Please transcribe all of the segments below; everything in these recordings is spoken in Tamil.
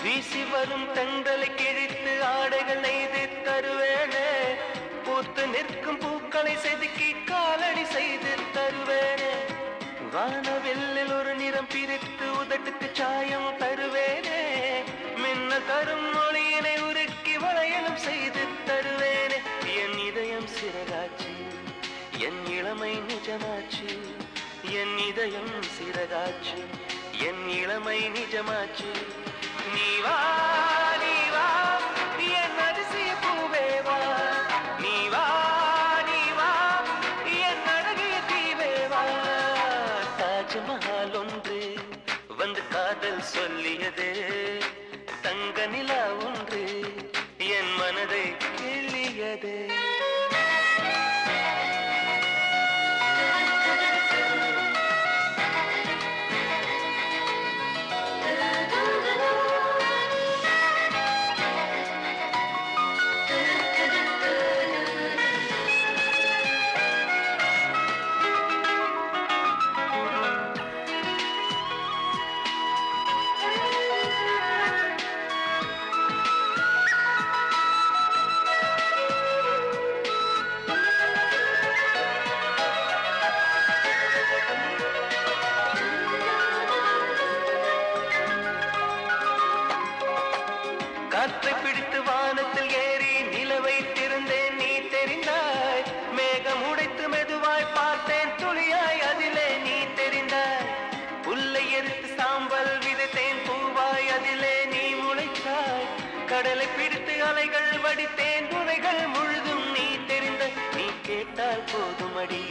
வீசி வரும் தென்றலை கிழித்து ஆடைகள் நெய்து தருவேனே. பூத்து நிற்கும் பூக்களை செதுக்கி காலடி செய்து தருவேனே. வானவெல்லில் ஒரு நிறம் பிரித்து உதட்டுக்கு சாயம் தருவேனே. மின்ன தரும் மொழியினை உருக்கி வளையலும் செய்து தருவேனே. என் இதயம் சிறகாச்சு, என் இளமை நிஜமாச்சு. என் இதயம் சிறகாச்சு, என் இளமை நிஜமாச்சு. நீ வா நீ வா என் அதிசய பூவே வா. நீ வா நீ வா என் அழகிய தீவே வா. தாஜ்மஹால் ஒன்று வந்து காதல் சொல்லியதே. தங்க நிலா ஒன்று என் மனதை கிள்ளியதே. காற்றை பிடித்து வானத்தில் ஏறி நிலவை திறந்தேன், நீ தெரிந்தாய். மேகம் உடைத்து மெதுவாய் பார்த்தேன், துளியாய் அதிலே நீ தெரிந்தாய். புல்லை எரித்து சாம்பல் விதைத்தேன், பூவாய் அதிலே நீ முளைத்தாய். கடலை பிடித்து அலைகள் வடித்தேன், துணைகள் முழுதும் நீ தெரிந்த. நீ கேட்டால் போதுமடி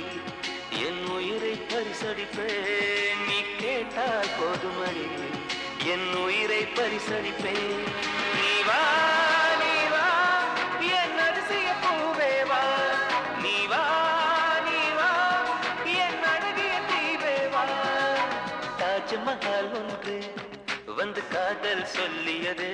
என் உயிரை பரிசளிப்பேன். நீ கேட்டால் போதுமடி என் உயிரை பரிசளிப்பேன். நீ வா நீ வா என் அதிசய பூவே வா. நீ வா நீ வா என் அழகிய தீவே வா. தாஜ்மஹால் ஒன்று வந்து காதல் சொல்லியது.